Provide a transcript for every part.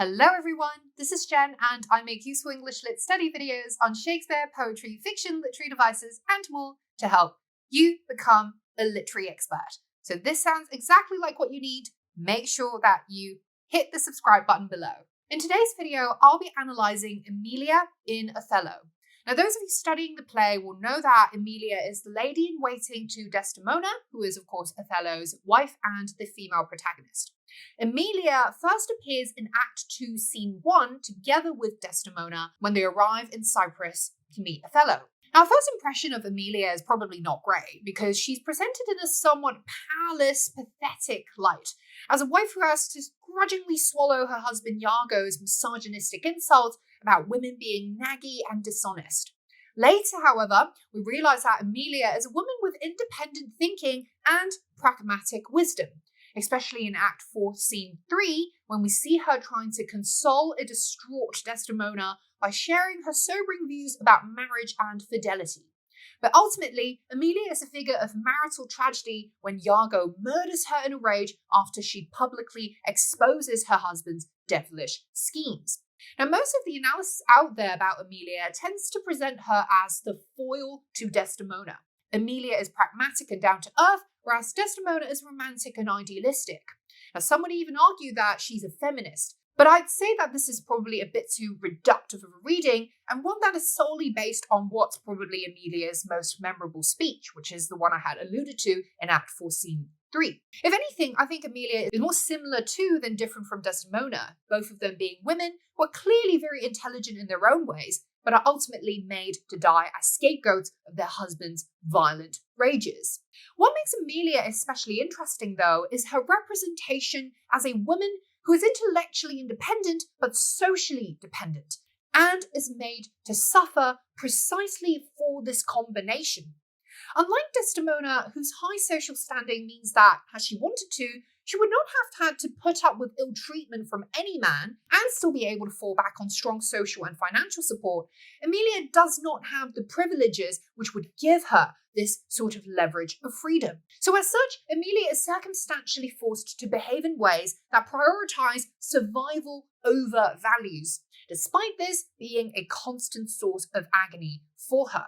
Hello everyone, this is Jen and I make useful English Lit study videos on Shakespeare, poetry, fiction, literary devices and more to help you become a literary expert. So if this sounds exactly like what you need, make sure that you hit the subscribe button below. In today's video, I'll be analysing Emilia in Othello. Now those of you studying the play will know that Emilia is the lady in waiting to Desdemona, who is of course Othello's wife and the female protagonist. Emilia first appears in Act 2, Scene 1, together with Desdemona when they arrive in Cyprus to meet Othello. Now, our first impression of Emilia is probably not great because she's presented in a somewhat powerless, pathetic light, as a wife who has to grudgingly swallow her husband Iago's misogynistic insults about women being naggy and dishonest. Later, however, we realise that Emilia is a woman with independent thinking and pragmatic wisdom, especially in Act 4, Scene 3, when we see her trying to console a distraught Desdemona by sharing her sobering views about marriage and fidelity. But ultimately, Emilia is a figure of marital tragedy when Iago murders her in a rage after she publicly exposes her husband's devilish schemes. Now, most of the analysis out there about Emilia tends to present her as the foil to Desdemona. Emilia is pragmatic and down to earth, whereas Desdemona is romantic and idealistic. Now, some would even argue that she's a feminist, but I'd say that this is probably a bit too reductive of a reading, and one that is solely based on what's probably Emilia's most memorable speech, which is the one I had alluded to in Act 4, Scene 3. If anything, I think Emilia is more similar to than different from Desdemona, both of them being women who are clearly very intelligent in their own ways, but are ultimately made to die as scapegoats of their husbands' violent rages. What makes Emilia especially interesting, though, is her representation as a woman who is intellectually independent but socially dependent, and is made to suffer precisely for this combination. Unlike Desdemona, whose high social standing means that, had she wanted to, she would not have had to put up with ill treatment from any man and still be able to fall back on strong social and financial support, Emilia does not have the privileges which would give her this sort of leverage of freedom. So as such, Emilia is circumstantially forced to behave in ways that prioritize survival over values, despite this being a constant source of agony for her.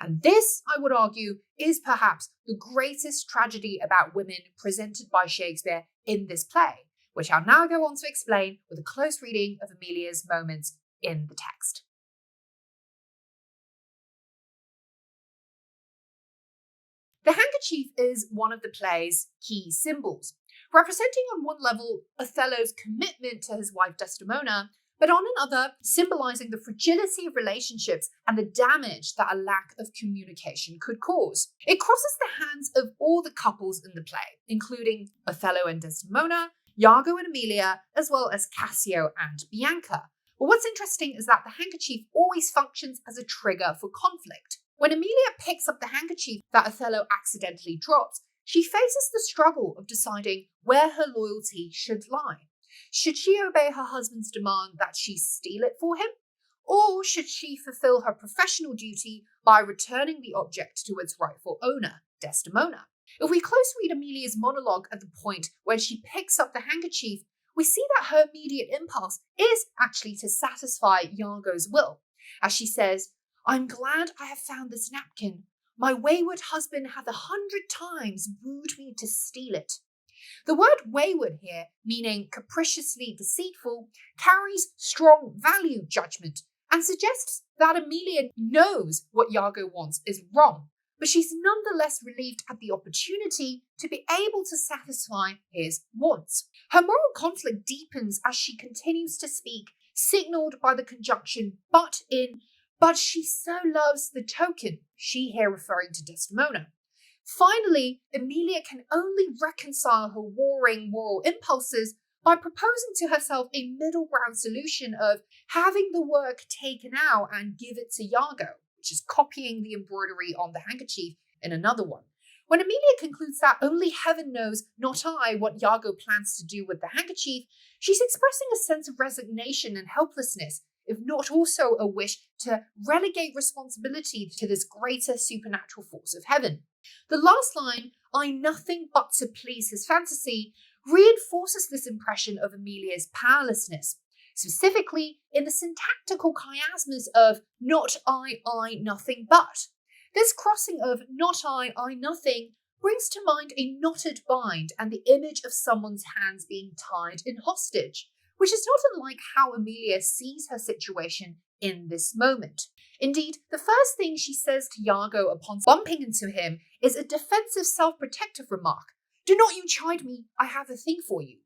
And this, I would argue, is perhaps the greatest tragedy about women presented by Shakespeare in this play, which I'll now go on to explain with a close reading of Emilia's moments in the text. The handkerchief is one of the play's key symbols, representing on one level Othello's commitment to his wife Desdemona, but on another, symbolising the fragility of relationships and the damage that a lack of communication could cause. It crosses the hands of all the couples in the play, including Othello and Desdemona, Iago and Emilia, as well as Cassio and Bianca. But what's interesting is that the handkerchief always functions as a trigger for conflict. When Emilia picks up the handkerchief that Othello accidentally drops, she faces the struggle of deciding where her loyalty should lie. Should she obey her husband's demand that she steal it for him? Or should she fulfill her professional duty by returning the object to its rightful owner, Desdemona? If we close read Emilia's monologue at the point where she picks up the handkerchief, we see that her immediate impulse is actually to satisfy Iago's will. As she says, "I'm glad I have found this napkin. My wayward husband hath 100 times wooed me to steal it." The word wayward here, meaning capriciously deceitful, carries strong value judgment and suggests that Emilia knows what Iago wants is wrong, but she's nonetheless relieved at the opportunity to be able to satisfy his wants. Her moral conflict deepens as she continues to speak, signalled by the conjunction but she so loves the token, she here referring to Desdemona. Finally, Emilia can only reconcile her warring moral impulses by proposing to herself a middle ground solution of having the work taken out and give it to Iago, which is copying the embroidery on the handkerchief in another one. When Emilia concludes that only heaven knows, not I, what Iago plans to do with the handkerchief, she's expressing a sense of resignation and helplessness, if not also a wish to relegate responsibility to this greater supernatural force of heaven. The last line, "I nothing but to please his fantasy," reinforces this impression of Emilia's powerlessness. specifically in the syntactical chiasmus of not I, nothing but. This crossing of not I, nothing brings to mind a knotted bind and the image of someone's hands being tied in hostage, which is not unlike how Emilia sees her situation in this moment. Indeed, the first thing she says to Iago upon bumping into him is a defensive self-protective remark. "Do not you chide me, I have a thing for you."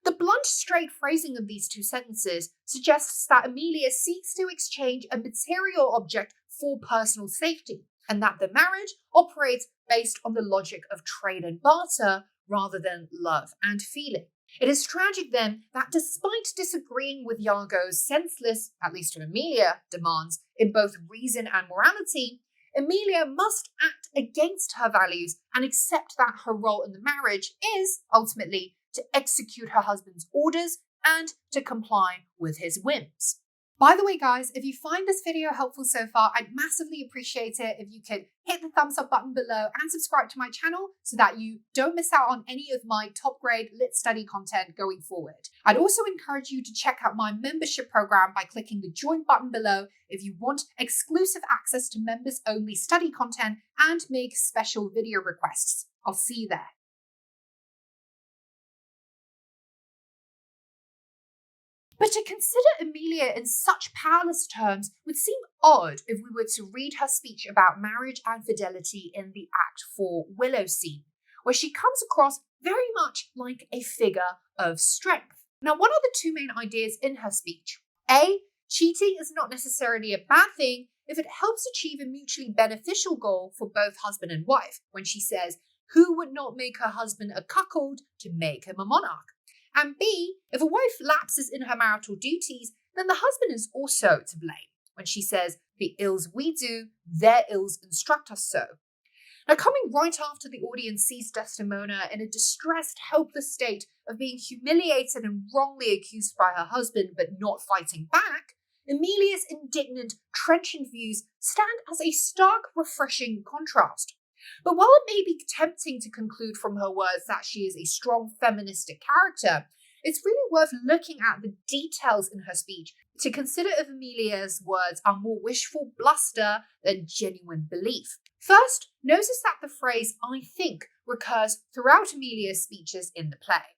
The blunt, straight phrasing of these two sentences suggests that Emilia seeks to exchange a material object for personal safety, and that the marriage operates based on the logic of trade and barter rather than love and feeling. It is tragic then that despite disagreeing with Iago's senseless, at least to Emilia, demands in both reason and morality, Emilia must act against her values and accept that her role in the marriage is, ultimately, to execute her husband's orders and to comply with his whims. By the way, guys, if you find this video helpful so far, I'd massively appreciate it if you could hit the thumbs up button below and subscribe to my channel so that you don't miss out on any of my top grade lit study content going forward. I'd also encourage you to check out my membership program by clicking the join button below if you want exclusive access to members only study content and make special video requests. I'll see you there. But to consider Emilia in such powerless terms would seem odd if we were to read her speech about marriage and fidelity in the Act 4 Willow scene, where she comes across very much like a figure of strength. Now, what are the two main ideas in her speech? A, cheating is not necessarily a bad thing if it helps achieve a mutually beneficial goal for both husband and wife, when she says, "Who would not make her husband a cuckold to make him a monarch?" And B, if a wife lapses in her marital duties, then the husband is also to blame, when she says, "The ills we do, their ills instruct us so." Now, coming right after the audience sees Desdemona in a distressed, helpless state of being humiliated and wrongly accused by her husband but not fighting back, Emilia's indignant, trenchant views stand as a stark, refreshing contrast. But while it may be tempting to conclude from her words that she is a strong feministic character, it's really worth looking at the details in her speech to consider if Emilia's words are more wishful bluster than genuine belief. First, notice that the phrase "I think" recurs throughout Emilia's speeches in the play.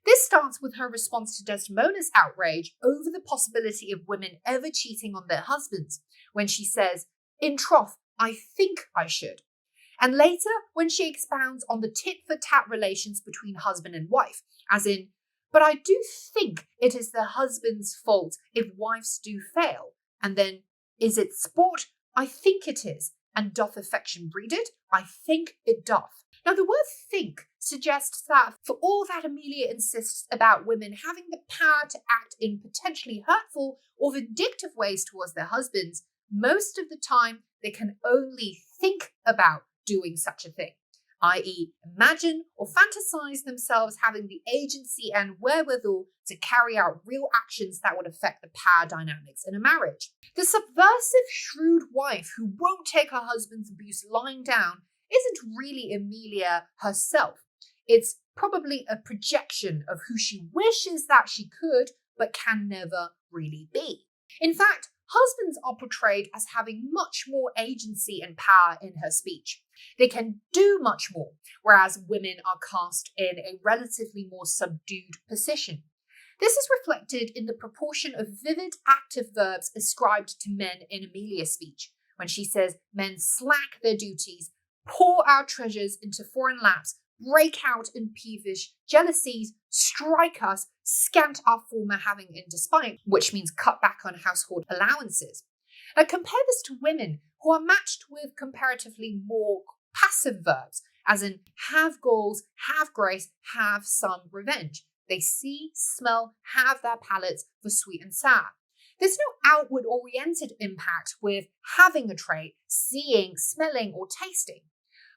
This starts with her response to Desdemona's outrage over the possibility of women ever cheating on their husbands, when she says, "In troth, I think I should." And later, when she expounds on the tit-for-tat relations between husband and wife, as in, "But I do think it is the husband's fault if wives do fail," and then, "Is it sport? I think it is, and doth affection breed it? I think it doth." Now, the word "think" suggests that for all that Emilia insists about women having the power to act in potentially hurtful or vindictive ways towards their husbands, most of the time they can only think about doing such a thing, i.e. imagine or fantasize themselves having the agency and wherewithal to carry out real actions that would affect the power dynamics in a marriage. The subversive, shrewd wife who won't take her husband's abuse lying down isn't really Emilia herself. It's probably a projection of who she wishes that she could, but can never really be. In fact, husbands are portrayed as having much more agency and power in her speech. They can do much more, whereas women are cast in a relatively more subdued position. This is reflected in the proportion of vivid active verbs ascribed to men in Emilia's speech, when she says men slack their duties, pour our treasures into foreign laps, break out in peevish jealousies, strike us, scant our former having in despite, which means cut back on household allowances. Now compare this to women who are matched with comparatively more passive verbs, as in have goals, have grace, have some revenge. They see, smell, have their palates for sweet and sour. There's no outward-oriented impact with having a trait, seeing, smelling, or tasting.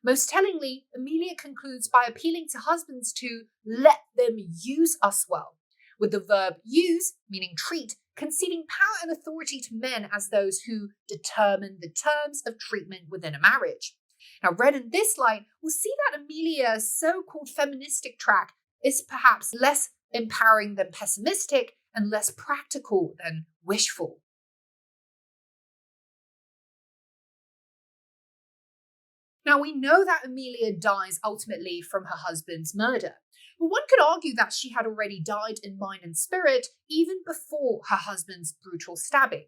Most tellingly, Emilia concludes by appealing to husbands to let them use us well, with the verb use, meaning treat, conceding power and authority to men as those who determine the terms of treatment within a marriage. Now, read in this light, we'll see that Emilia's so-called feministic track is perhaps less empowering than pessimistic, and less practical than wishful. Now, we know that Emilia dies ultimately from her husband's murder, but one could argue that she had already died in mind and spirit even before her husband's brutal stabbing.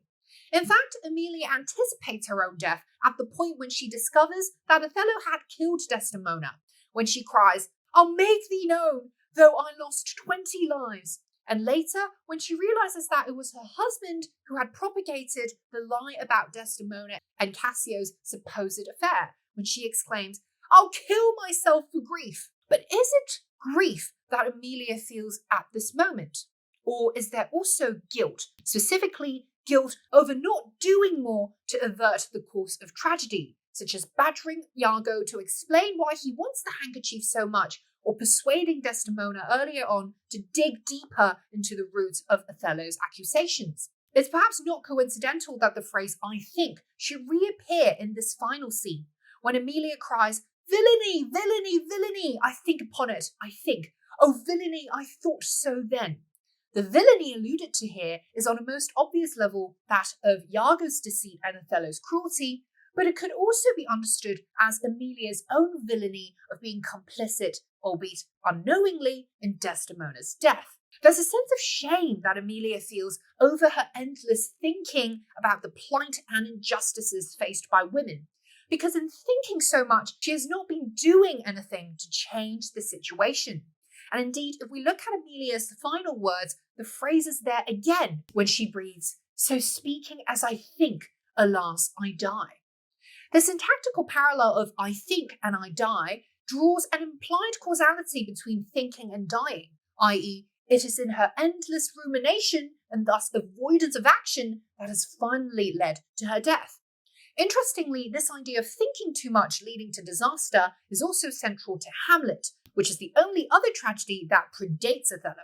In fact, Emilia anticipates her own death at the point when she discovers that Othello had killed Desdemona, when she cries, "I'll make thee known, though I lost 20 lives." And later, when she realizes that it was her husband who had propagated the lie about Desdemona and Cassio's supposed affair, when she exclaims, "I'll kill myself for grief." But is it grief that Emilia feels at this moment? Or is there also guilt, specifically guilt over not doing more to avert the course of tragedy, such as badgering Iago to explain why he wants the handkerchief so much, or persuading Desdemona earlier on to dig deeper into the roots of Othello's accusations? It's perhaps not coincidental that the phrase "I think" should reappear in this final scene, when Emilia cries, "Villainy, villainy, villainy, I think upon it, I think. Oh, villainy, I thought so then." The villainy alluded to here is on a most obvious level that of Iago's deceit and Othello's cruelty, but it could also be understood as Emilia's own villainy of being complicit, albeit unknowingly, in Desdemona's death. There's a sense of shame that Emilia feels over her endless thinking about the plight and injustices faced by women, because in thinking so much, she has not been doing anything to change the situation. And indeed, if we look at Emilia's final words, the phrase is there again when she breathes, "So speaking as I think, alas, I die." The syntactical parallel of "I think" and "I die" draws an implied causality between thinking and dying, i.e., it is in her endless rumination and thus avoidance of action that has finally led to her death. Interestingly, this idea of thinking too much leading to disaster is also central to Hamlet, which is the only other tragedy that predates Othello.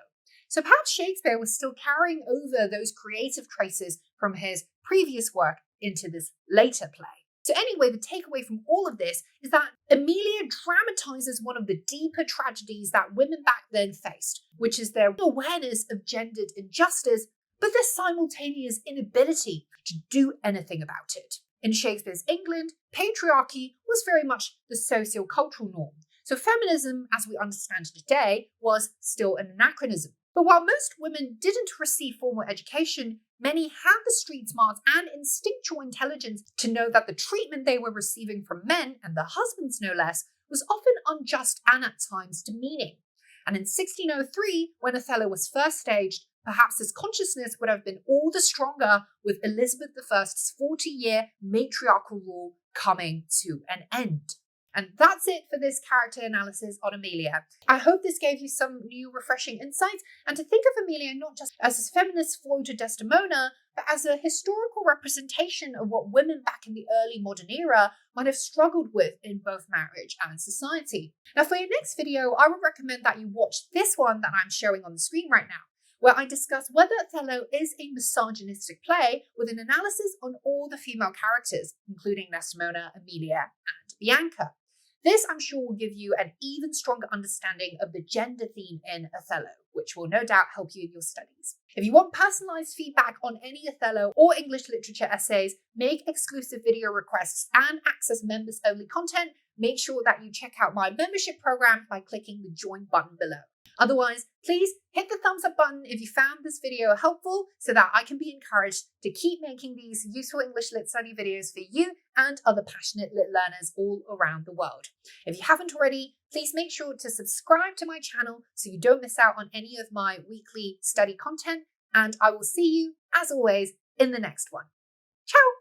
So perhaps Shakespeare was still carrying over those creative traces from his previous work into this later play. So anyway, the takeaway from all of this is that Emilia dramatizes one of the deeper tragedies that women back then faced, which is their awareness of gendered injustice, but their simultaneous inability to do anything about it. In Shakespeare's England, patriarchy was very much the socio-cultural norm. So feminism, as we understand it today, was still an anachronism. But while most women didn't receive formal education, many had the street smarts and instinctual intelligence to know that the treatment they were receiving from men, and their husbands no less, was often unjust and at times demeaning. And in 1603, when Othello was first staged, perhaps this consciousness would have been all the stronger with Elizabeth I's 40-year matriarchal rule coming to an end. And that's it for this character analysis on Emilia. I hope this gave you some new refreshing insights, and to think of Emilia not just as a feminist foil to Desdemona, but as a historical representation of what women back in the early modern era might have struggled with in both marriage and society. Now for your next video, I would recommend that you watch this one that I'm showing on the screen right now, where I discuss whether Othello is a misogynistic play with an analysis on all the female characters, including Desdemona, Emilia, and Bianca. This, I'm sure, will give you an even stronger understanding of the gender theme in Othello, which will no doubt help you in your studies. If you want personalized feedback on any Othello or English literature essays, make exclusive video requests, and access members-only content, make sure that you check out my membership program by clicking the join button below. Otherwise, please hit the thumbs up button if you found this video helpful so that I can be encouraged to keep making these useful English lit study videos for you and other passionate lit learners all around the world. If you haven't already, please make sure to subscribe to my channel so you don't miss out on any of my weekly study content, and I will see you, as always, in the next one. Ciao!